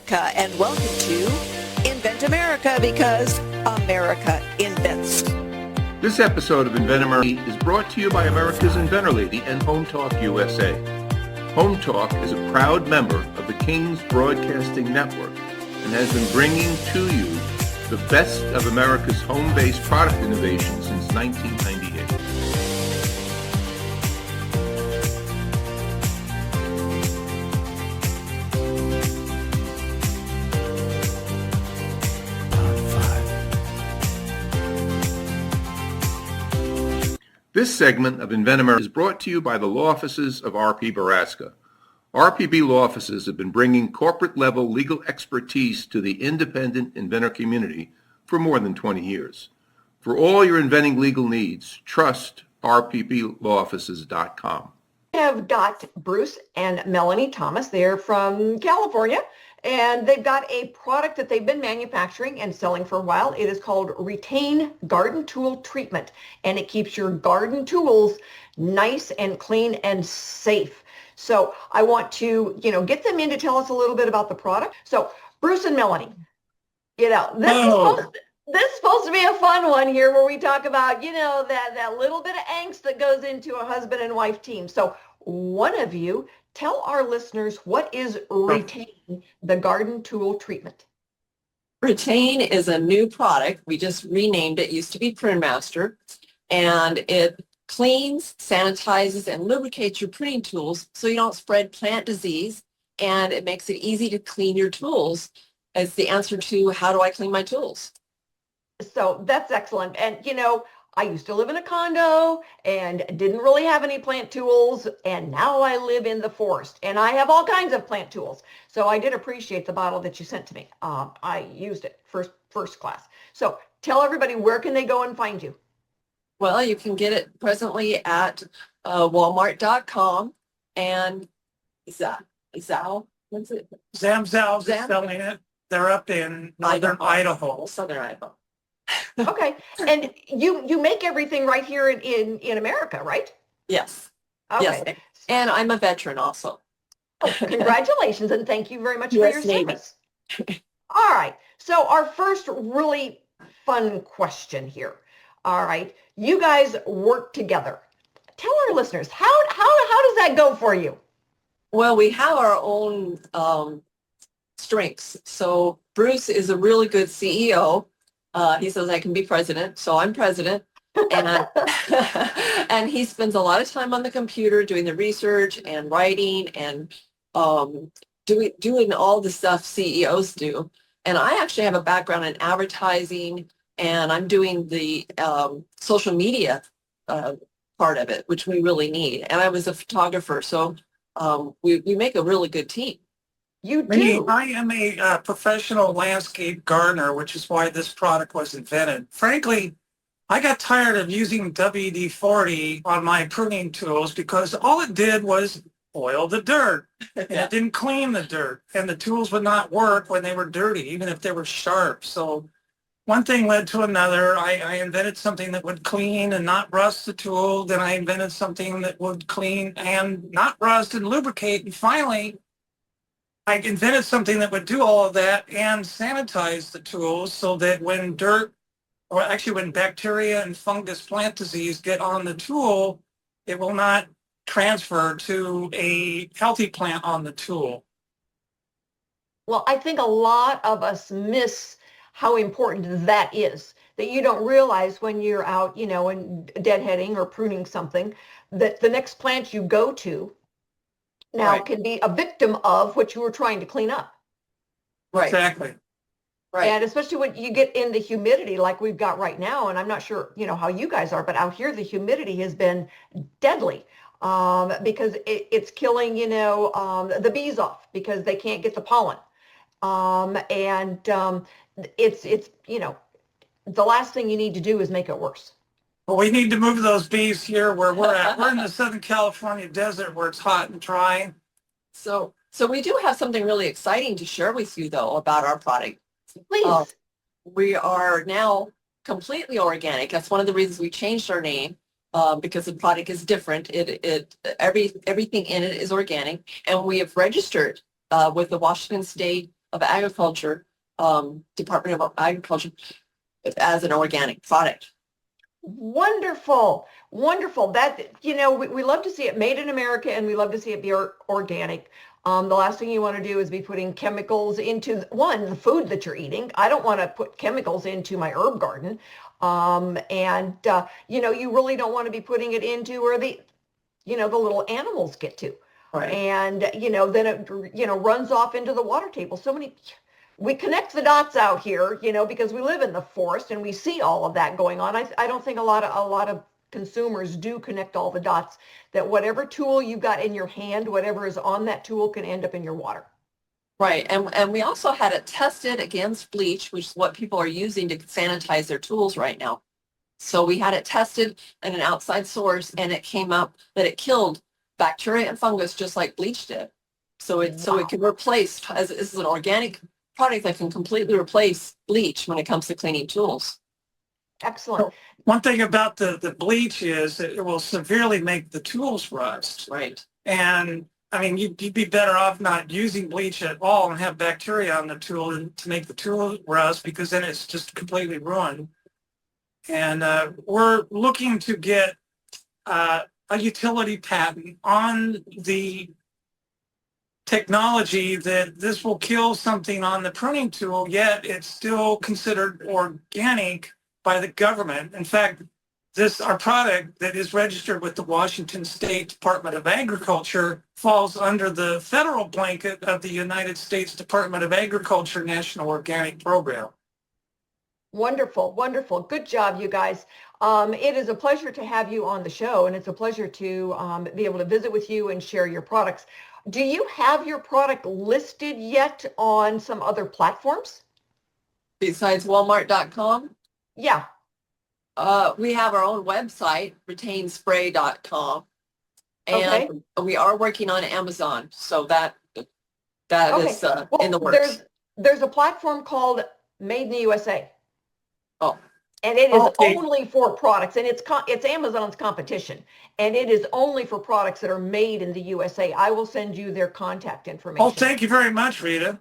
America, and welcome to Invent America, because America invents. This episode of Invent America is brought to you by America's Inventor Lady and Home Talk USA. Home Talk is a proud member of the King's Broadcasting Network and has been bringing to you the best of America's home-based product innovation since 1998. This segment of Invent America is brought to you by the law offices of R.P. Baraska. RPB law offices have been bringing corporate-level legal expertise to the independent inventor community for more than 20 years. For all your inventing legal needs, trust rpblawoffices.com. We have got Bruce and Melanie Thomas. They're from California, and they've got a product that they've been manufacturing and selling for a while. It is called Retain Garden Tool Treatment, and it keeps your garden tools nice and clean and safe. So I want to, get them in to tell us a little bit about the product. So Bruce and Melanie, this is supposed to be a fun one here where we talk about, that little bit of angst that goes into a husband and wife team. So one of you tell our listeners, what is Retain, the garden tool treatment? Retain is a new product. We just renamed it. It used to be Prune Master, and it cleans, sanitizes, and lubricates your pruning tools so you don't spread plant disease, and it makes it easy to clean your tools. It's the answer to how do I clean my tools? So that's excellent. And, I used to live in a condo and didn't really have any plant tools, and now I live in the forest and I have all kinds of plant tools. So I did appreciate the bottle that you sent to me. I used it first class. So tell everybody, where can they go and find you? Well, you can get it presently at walmart.com and Zao, what's it? Zamzow's selling it. They're up in northern Idaho. Southern Idaho. Okay. And you make everything right here in America, right? Yes. Okay. Yes. And I'm a veteran also. Oh, congratulations, and thank you very much for your service. All right. So our first really fun question here. All right. You guys work together. Tell our listeners, how does that go for you? Well, we have our own strengths. So Bruce is a really good CEO. He says I can be president, so I'm president. And, and he spends a lot of time on the computer doing the research and writing and doing all the stuff CEOs do. And I actually have a background in advertising, and I'm doing the social media part of it, which we really need. And I was a photographer, so we make a really good team. You do. I am a professional landscape gardener, which is why this product was invented. Frankly, I got tired of using WD-40 on my pruning tools because all it did was oil the dirt. And it didn't clean the dirt. And the tools would not work when they were dirty, even if they were sharp. So one thing led to another. I invented something that would clean and not rust the tool. Then I invented something that would clean and not rust and lubricate. And finally, I invented something that would do all of that and sanitize the tools so that when when bacteria and fungus plant disease get on the tool, it will not transfer to a healthy plant on the tool. Well, I think a lot of us miss how important that is, that you don't realize when you're out, and deadheading or pruning something, that the next plant you go to now can be a victim of what you were trying to clean up. Right. Exactly. Right. And especially when you get in the humidity like we've got right now, and I'm not sure, how you guys are, but out here the humidity has been deadly because it's killing, the bees off because they can't get the pollen. It's the last thing you need to do is make it worse. Well, we need to move those bees here where we're at. We're in the Southern California desert where it's hot and dry. So we do have something really exciting to share with you, though, about our product. Please. We are now completely organic. That's one of the reasons we changed our name, because the product is different. Everything in it is organic, and we have registered with the Washington State of Agriculture, Department of Agriculture, as an organic product. Wonderful, wonderful. That, we love to see it made in America, and we love to see it be organic. The last thing you want to do is be putting chemicals into, the food that you're eating. I don't want to put chemicals into my herb garden. You really don't want to be putting it into where the little animals get to. Right. And, then it, runs off into the water table. We connect the dots out here, because we live in the forest and we see all of that going on. I don't think a lot of consumers do connect all the dots, that whatever tool you got in your hand, whatever is on that tool can end up in your water. Right. And we also had it tested against bleach, which is what people are using to sanitize their tools right now. So we had it tested in an outside source, and it came up that it killed bacteria and fungus just like bleach did. So it can replace, as this is an organic product that can completely replace bleach when it comes to cleaning tools. Excellent. One thing about the bleach is that it will severely make the tools rust. Right. And I mean, you'd be better off not using bleach at all and have bacteria on the tool to make the tool rust, because then it's just completely ruined. And we're looking to get a utility patent on the technology that this will kill something on the pruning tool, yet it's still considered organic by the government. In fact, our product that is registered with the Washington State Department of Agriculture falls under the federal blanket of the United States Department of Agriculture National Organic Program. Wonderful, wonderful. Good job, you guys. It is a pleasure to have you on the show, and it's a pleasure to be able to visit with you and share your products. Do you have your product listed yet on some other platforms? Besides Walmart.com? Yeah. We have our own website, retainsspray.com, and we are working on Amazon. So that is in the works. There's a platform called Made in the USA. Oh. And it is only for products, and it's Amazon's competition, and it is only for products that are made in the USA. I will send you their contact information. Oh, thank you very much, Rita.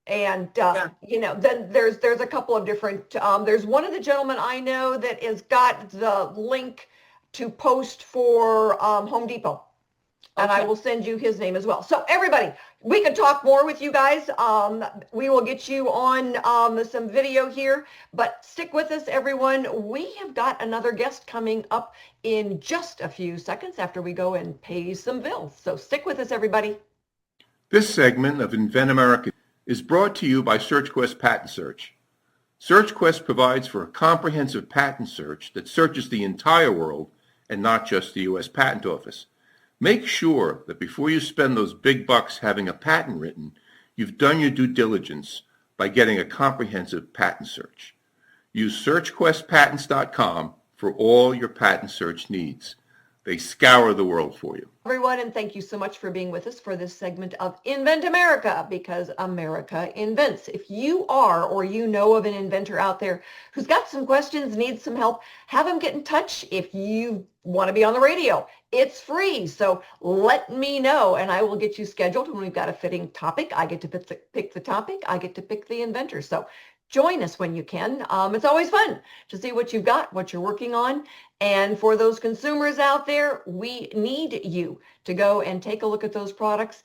And, then there's a couple of different, there's one of the gentlemen I know that has got the link to post for Home Depot. And I will send you his name as well. So everybody, we could talk more with you guys. We will get you on some video here, but stick with us, everyone. We have got another guest coming up in just a few seconds after we go and pay some bills. So stick with us, everybody. This segment of Invent America is brought to you by SearchQuest Patent Search. SearchQuest provides for a comprehensive patent search that searches the entire world and not just the U.S. Patent Office. Make sure that before you spend those big bucks having a patent written, you've done your due diligence by getting a comprehensive patent search. Use SearchQuestPatents.com for all your patent search needs. They scour the world for you. Everyone, and thank you so much for being with us for this segment of Invent America, because America invents. If you are or you know of an inventor out there who's got some questions, needs some help, have them get in touch. If you want to be on the radio, it's free. So let me know, and I will get you scheduled when we've got a fitting topic. I get to pick the topic. I get to pick the inventor. So join us when you can. It's always fun to see what you've got, what you're working on. And for those consumers out there, we need you to go and take a look at those products.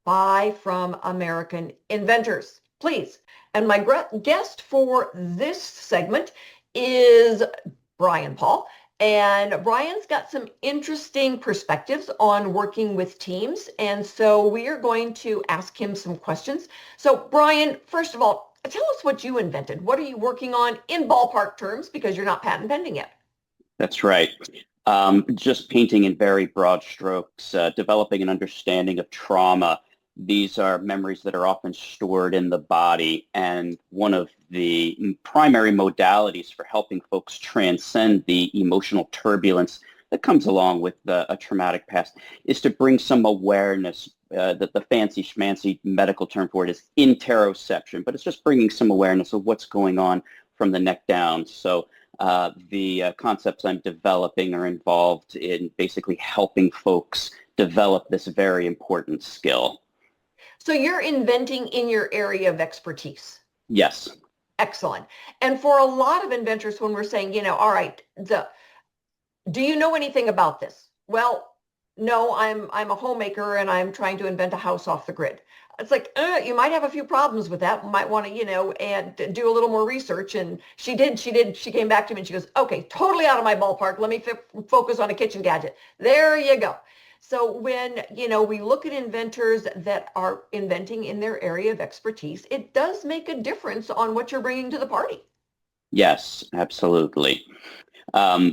Buy from American inventors, please. And my guest for this segment is Brian Paul. And Brian's got some interesting perspectives on working with teams. And so we are going to ask him some questions. So Brian, first of all, tell us what you invented. What are you working on in ballpark terms, because you're not patent pending yet? That's right. Just painting in very broad strokes, developing an understanding of trauma. These are memories that are often stored in the body, and one of the primary modalities for helping folks transcend the emotional turbulence that comes along with a traumatic past is to bring some awareness. That the fancy schmancy medical term for it is interoception, but it's just bringing some awareness of what's going on from the neck down. So the concepts I'm developing are involved in basically helping folks develop this very important skill. So you're inventing in your area of expertise. Yes. Excellent. And for a lot of inventors, when we're saying, all right, do you know anything about this? Well, no, I'm a homemaker and I'm trying to invent a house off the grid. It's like, you might have a few problems with that. Might want to, and do a little more research. And she did. She came back to me and she goes, okay, totally out of my ballpark. Let me focus on a kitchen gadget. There you go. So when, we look at inventors that are inventing in their area of expertise, it does make a difference on what you're bringing to the party. Yes, absolutely.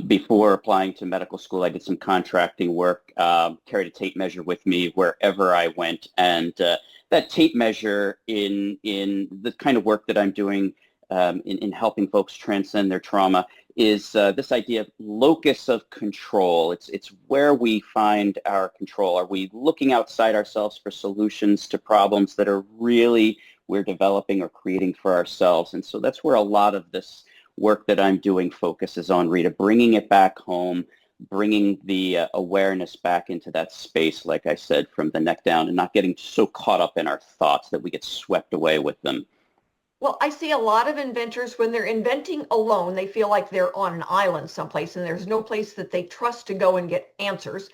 Before applying to medical school, I did some contracting work, carried a tape measure with me wherever I went. And that tape measure in the kind of work that I'm doing in helping folks transcend their trauma is this idea of locus of control. It's where we find our control. Are we looking outside ourselves for solutions to problems that are really we're developing or creating for ourselves? And so that's where a lot of this work that I'm doing focuses on, Rita, bringing it back home, bringing the awareness back into that space, like I said, from the neck down, and not getting so caught up in our thoughts that we get swept away with them. Well, I see a lot of inventors, when they're inventing alone, they feel like they're on an island someplace and there's no place that they trust to go and get answers.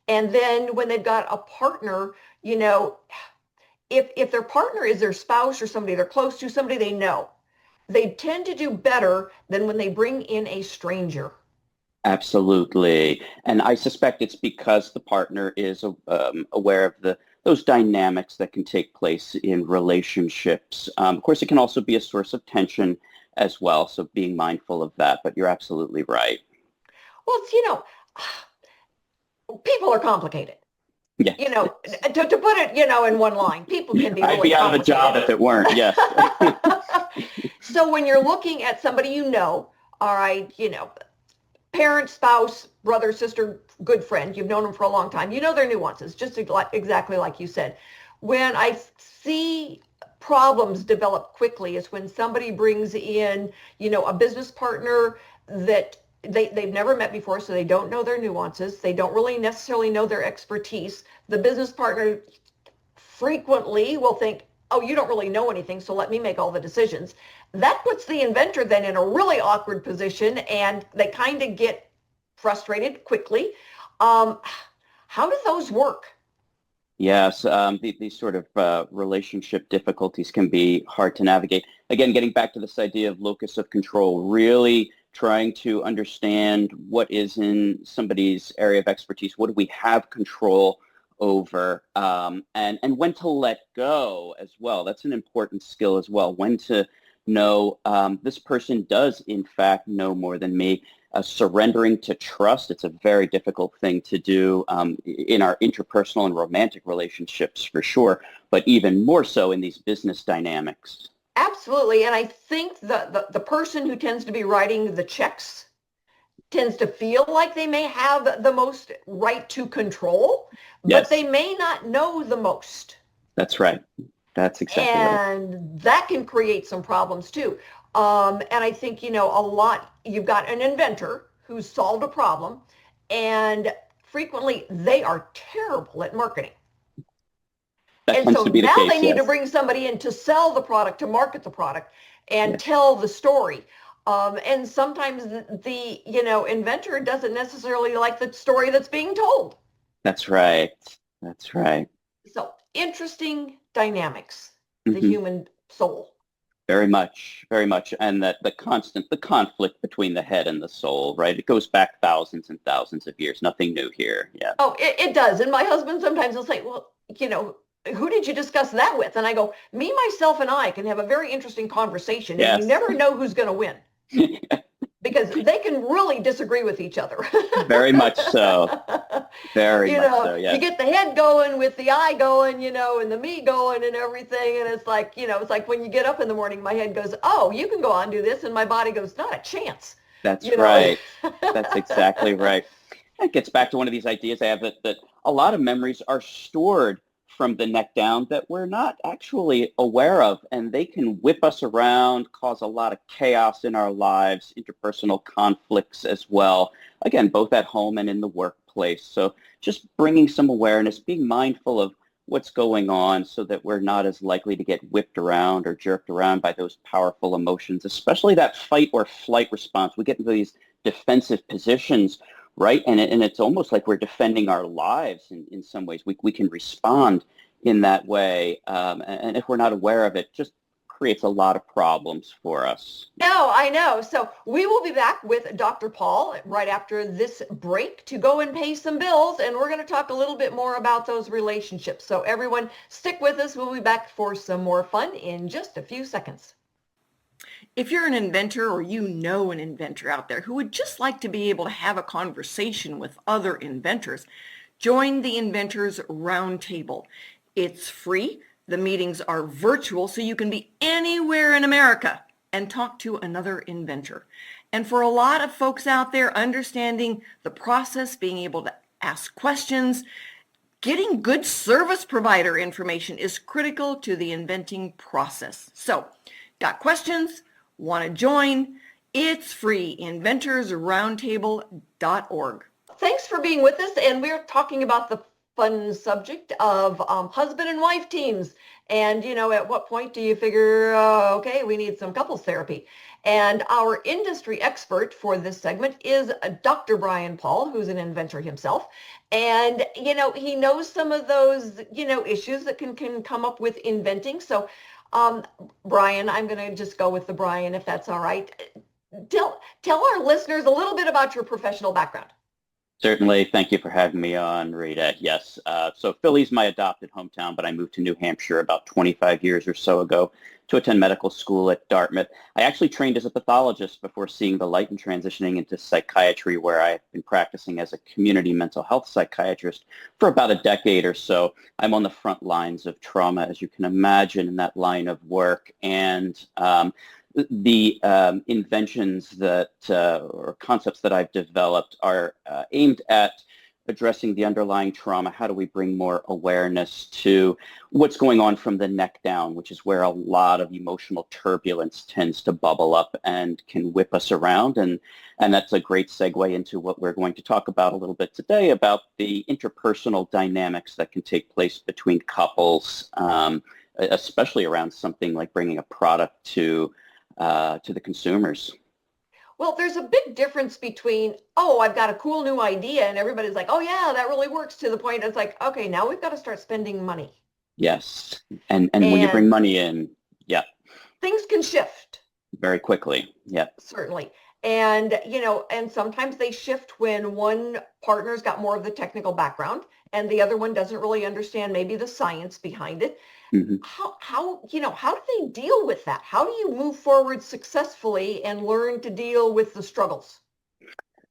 And then when they've got a partner, if their partner is their spouse or somebody they're close to, somebody they know, they tend to do better than when they bring in a stranger. Absolutely. And I suspect it's because the partner is aware of those dynamics that can take place in relationships. Of course, it can also be a source of tension as well, so being mindful of that, but you're absolutely right. Well, people are complicated. Yeah. To put it, in one line, people can be really I'd be out of a job if it weren't, yes. So when you're looking at somebody all right, parent, spouse, brother, sister, good friend, you've known them for a long time, their nuances, just exactly like you said. When I see problems develop quickly is when somebody brings in, a business partner that they've never met before, so they don't know their nuances. They don't really necessarily know their expertise. The business partner frequently will think, oh, you don't really know anything, so let me make all the decisions. That puts the inventor then in a really awkward position, and they kind of get frustrated quickly. How do those work? Yes, these sort of relationship difficulties can be hard to navigate. Again, getting back to this idea of locus of control, really trying to understand what is in somebody's area of expertise. What do we have control over, and when to let go as well. That's an important skill as well. When to know this person does in fact know more than me. Surrendering to trust. It's a very difficult thing to do in our interpersonal and romantic relationships for sure, but even more so in these business dynamics. Absolutely. And I think the person who tends to be writing the checks tends to feel like they may have the most right to control, Yes. but they may not know the most. That's right. That's exactly right. And that can create some problems too. And I think, you've got an inventor who's solved a problem, and frequently they are terrible at marketing. That And tends so to be the now case, they need to yes. bring somebody in to sell the product, to market the product, and Yes. tell the story. And sometimes the inventor doesn't necessarily like the story that's being told. That's right. That's right. So interesting dynamics, the Mhm. human soul. Very much, very much. And that the conflict between the head and the soul, right? It goes back thousands and thousands of years. Nothing new here. Yeah. Oh, it does. And my husband sometimes will say, well, who did you discuss that with? And I go, me, myself, and I can have a very interesting conversation, and Yes. you never know who's going to win. Because they can really disagree with each other. Very much so. Very much so, yes. You get the head going with the I going, and the me going and everything. And it's like, it's like when you get up in the morning, my head goes, oh, you can go on and do this. And my body goes, not a chance. That's right. That's exactly right. It gets back to one of these ideas I have that a lot of memories are stored from the neck down that we're not actually aware of, and they can whip us around, cause a lot of chaos in our lives, interpersonal conflicts as well, again, both at home and in the workplace. So just bringing some awareness, being mindful of what's going on so that we're not as likely to get whipped around or jerked around by those powerful emotions, especially that fight or flight response. We get into these defensive positions, right? And it's almost like we're defending our lives in some ways. We can respond in that way. And if we're not aware of it, just creates a lot of problems for us. No, I know. So we will be back with Dr. Paul right after this break to go and pay some bills. And we're going to talk a little bit more about those relationships. So everyone stick with us. We'll be back for some more fun in just a few seconds. If you're an inventor or you know an inventor out there who would just like to be able to have a conversation with other inventors, join the Inventors Roundtable. It's free. The meetings are virtual, so you can be anywhere in America and talk to another inventor. And for a lot of folks out there, understanding the process, being able to ask questions, getting good service provider information is critical to the inventing process. So, got questions? Want to join? It's free, inventorsroundtable.org. Thanks for being with us, and we're talking about the fun subject of husband and wife teams. And, at what point do you figure, okay, we need some couples therapy? And our industry expert for this segment is Dr. Brian Paul, who's an inventor himself. And, he knows some of those, issues that can come up with inventing. So, Brian, I'm going to just go with the Brian, if that's all right. Tell our listeners a little bit about your professional background. Certainly. Thank you for having me on, Rita. Yes. So Philly's my adopted hometown, but I moved to New Hampshire about 25 years or so ago to attend medical school at Dartmouth. I actually trained as a pathologist before seeing the light and transitioning into psychiatry, where I've been practicing as a community mental health psychiatrist for about a decade or so. I'm on the front lines of trauma, as you can imagine, in that line of work. And the inventions that or concepts that I've developed are aimed at addressing the underlying trauma. How do we bring more awareness to what's going on from the neck down, which is where a lot of emotional turbulence tends to bubble up and can whip us around. And that's a great segue into what we're going to talk about a little bit today, about the interpersonal dynamics that can take place between couples, especially around something like bringing a product to the consumers. Well, there's a big difference between, I've got a cool new idea, and everybody's like, oh yeah, that really works, to the point it's like, okay, now we've got to start spending money. Yes. And when you bring money in, yeah. Things can shift. Very quickly. Yeah. Certainly. And, and sometimes they shift when one partner's got more of the technical background and the other one doesn't really understand maybe the science behind it. Mm-hmm. How do they deal with that? How do you move forward successfully and learn to deal with the struggles?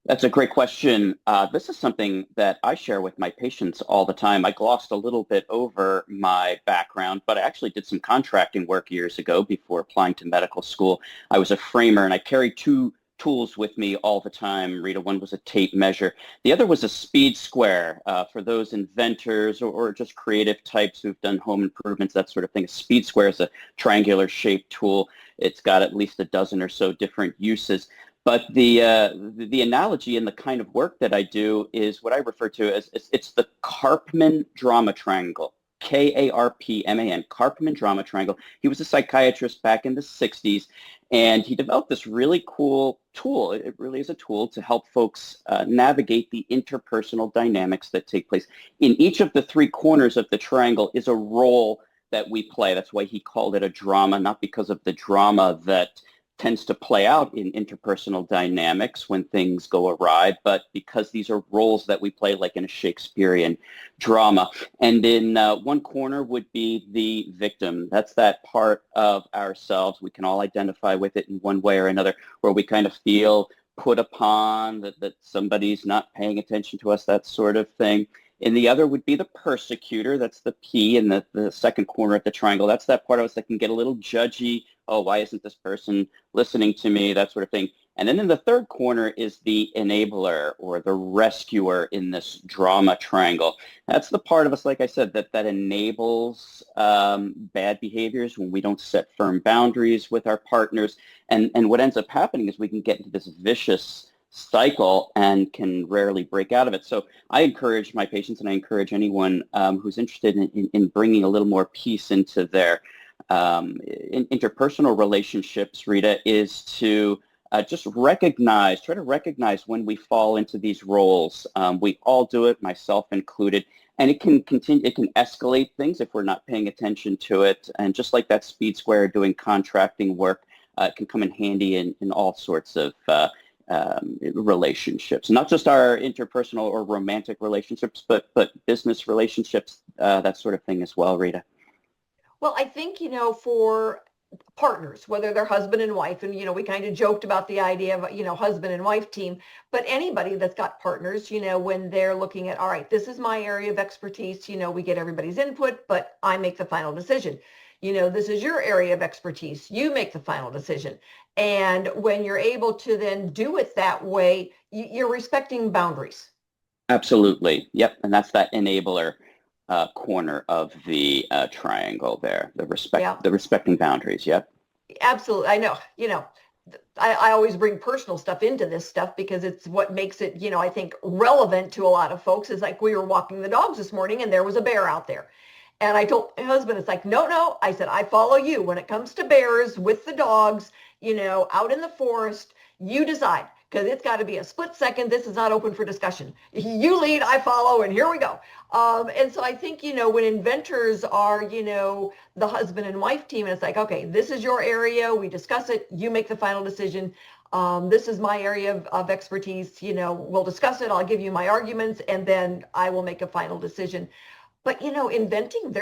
That's a great question. This is something that I share with my patients all the time. I glossed a little bit over my background, but I actually did some contracting work years ago before applying to medical school. I was a framer, and I carried two tools with me all the time, Rita. One was a tape measure. The other was a speed square. For those inventors or just creative types who've done home improvements, that sort of thing. A speed square is a triangular shaped tool. It's got at least a dozen or so different uses. But the analogy and the kind of work that I do is what I refer to as it's the Karpman drama triangle. Karpman, Karpman drama triangle. He was a psychiatrist back in the 60s, and he developed this really cool tool. It really is a tool to help folks navigate the interpersonal dynamics that take place. In each of the three corners of the triangle is a role that we play. That's why he called it a drama, not because of the drama that tends to play out in interpersonal dynamics when things go awry, but because these are roles that we play like in a Shakespearean drama. And in one corner would be the victim. That's that part of ourselves. We can all identify with it in one way or another, where we kind of feel put upon, that somebody's not paying attention to us, that sort of thing. And the other would be the persecutor. That's the P in the second corner of the triangle. That's that part of us that can get a little judgy. Oh, why isn't this person listening to me? That sort of thing. And then in the third corner is the enabler or the rescuer in this drama triangle. That's the part of us, like I said, that enables bad behaviors when we don't set firm boundaries with our partners. And what ends up happening is we can get into this vicious cycle and can rarely break out of it. So I encourage my patients, and I encourage anyone who's interested in bringing a little more peace into their interpersonal relationships, Rita, is to just try to recognize when we fall into these roles. We all do it, myself included, and it can continue, it can escalate things if we're not paying attention to it. And just like that speed square doing contracting work, it can come in handy in all sorts of relationships, not just our interpersonal or romantic relationships, but business relationships, that sort of thing as well, Rita. Well, I think, for partners, whether they're husband and wife, and, we kind of joked about the idea of, husband and wife team, but anybody that's got partners, when they're looking at, all right, this is my area of expertise, we get everybody's input, but I make the final decision. This is your area of expertise. You make the final decision. And when you're able to then do it that way, you're respecting boundaries. Absolutely. Yep. And that's that enabler corner of the triangle there, the respecting boundaries. Yep. Absolutely. I know, I always bring personal stuff into this stuff because it's what makes it, I think relevant to a lot of folks. Is like we were walking the dogs this morning and there was a bear out there. And I told my husband, it's like, no, I said, I follow you when it comes to bears with the dogs, out in the forest, you decide, because it's got to be a split second. This is not open for discussion. You lead, I follow, and here we go. And so I think, when inventors are, the husband and wife team, and it's like, okay, this is your area. We discuss it. You make the final decision. This is my area of expertise. We'll discuss it. I'll give you my arguments, and then I will make a final decision. But, inventing,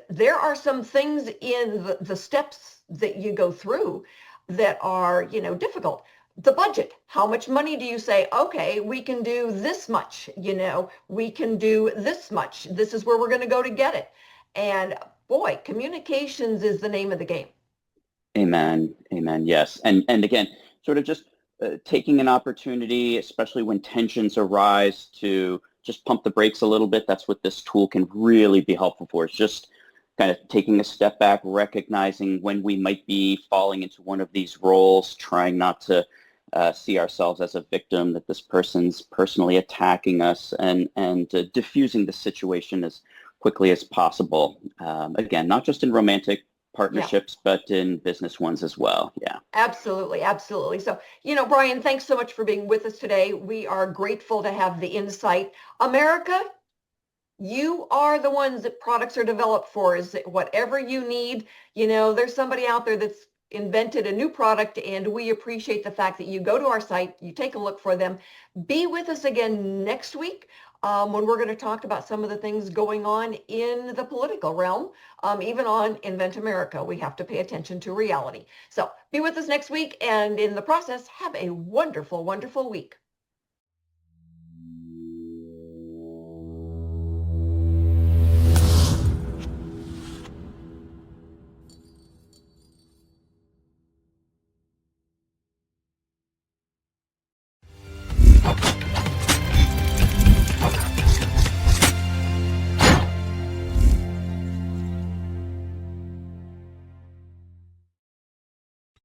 there are some things in the steps that you go through that are, difficult. The budget, how much money do you say, okay, we can do this much, we can do this much. This is where we're going to go to get it. And boy, communications is the name of the game. Amen. Amen. Yes. And again, sort of just taking an opportunity, especially when tensions arise, to just pump the brakes a little bit. That's what this tool can really be helpful for. It's just kind of taking a step back, recognizing when we might be falling into one of these roles, trying not to see ourselves as a victim, that this person's personally attacking us, and diffusing the situation as quickly as possible. Again, not just in romantic partnerships, but in business ones as well. Yeah. Absolutely. Absolutely. So, Brian, thanks so much for being with us today. We are grateful to have the insight. America, you are the ones that products are developed for. Is whatever you need, there's somebody out there that's invented a new product, and we appreciate the fact that you go to our site, you take a look for them. Be with us again next week when we're going to talk about some of the things going on in the political realm. Even on Invent America, we have to pay attention to reality. So be with us next week, and in the process, have a wonderful, wonderful week.